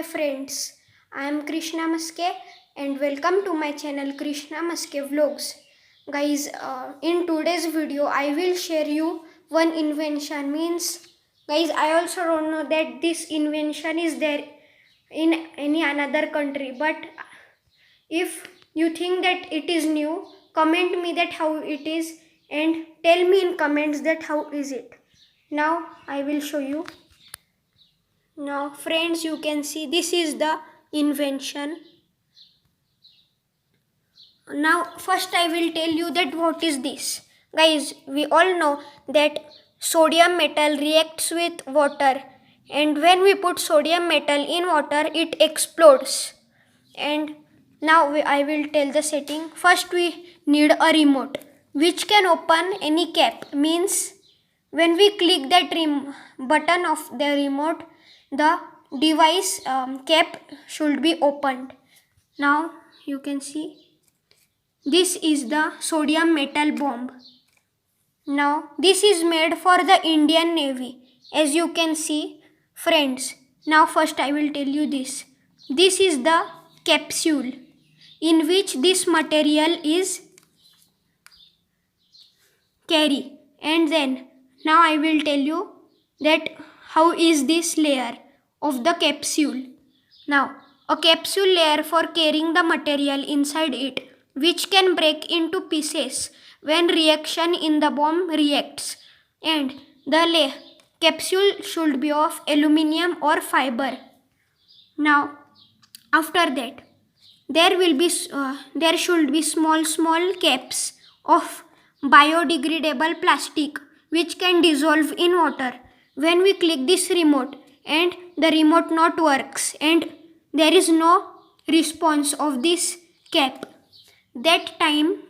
friends, I am Krishna Maske and welcome to my channel Krishna Maske Vlogs. Guys, in today's video I will share you one invention. Guys, I also don't know that this invention is there in any another country, but if you think that it is new, comment me that how it is and tell me in comments that how is it. Now I will show you. Now friends, you can see this is the invention. Now first I will tell you that what is this. Guys, we all know that sodium metal reacts with water, and when we put sodium metal in water it explodes. And now I will tell the setting. First we need a remote which can open any cap. Means when we click that button of the remote, the device cap should be opened. Now you can see this is the sodium metal bomb. Now this is made for the Indian Navy, as you can see friends. Now first I will tell you this. This is the capsule in which this material is carry, and then now I will tell you that how is this layer of the capsule. Now a capsule layer for carrying the material inside it, which can break into pieces when reaction in the bomb reacts, and the capsule should be of aluminium or fiber. Now after that there should be small caps of biodegradable plastic which can dissolve in water. When we click this remote and the remote not works and there is no response of this cap, that time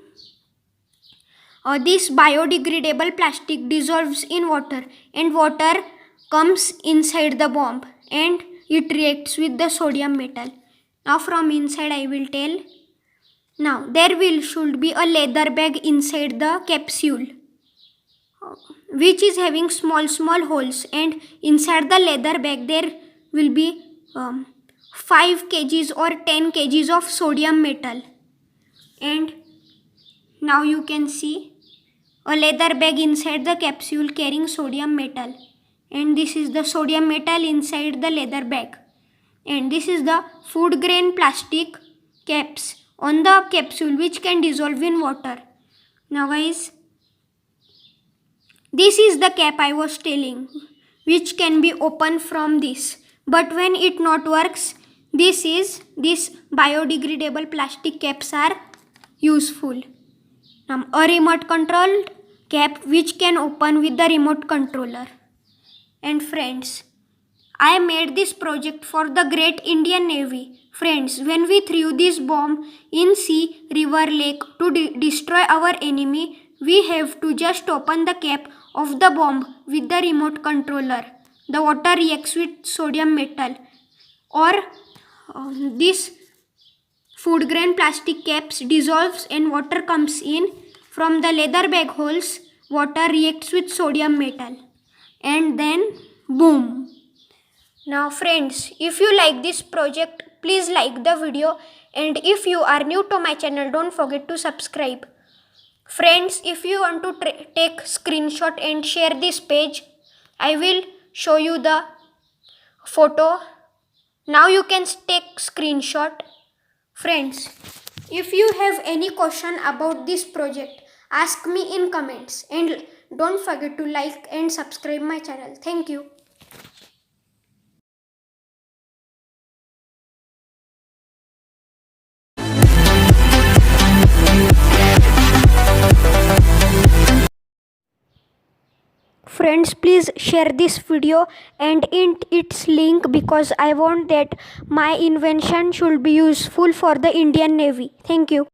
this biodegradable plastic dissolves in water and water comes inside the bomb and it reacts with the sodium metal. Now from inside I will tell. Now there should be a leather bag inside the capsule which is having small holes, and inside the leather bag there will be 5 kgs or 10 kgs of sodium metal. And now you can see a leather bag inside the capsule carrying sodium metal, and this is the sodium metal inside the leather bag, and this is the food grain plastic caps on the capsule which can dissolve in water. Now guys, this is the cap I was telling which can be opened from this, but when it not works, this biodegradable plastic caps are useful. Now a remote controlled cap which can open with the remote controller. And friends, I made this project for the Great Indian Navy. Friends, when we threw this bomb in sea, river, lake to destroy our enemy, we have to just open the cap of the bomb with the remote controller. The water reacts with sodium metal, or this food grain plastic caps dissolves and water comes in from the leather bag holes. Water reacts with sodium metal, and then boom. Now friends, if you like this project, please like the video, and if you are new to my channel, don't forget to subscribe. Friends, if you want to take screenshot and share this page, I will show you the photo. Now you can take screenshot. Friends, if you have any question about this project, ask me in comments, and don't forget to like and subscribe my channel. Thank you. Friends, please share this video and its link, because I want that my invention should be useful for the Indian Navy. Thank you.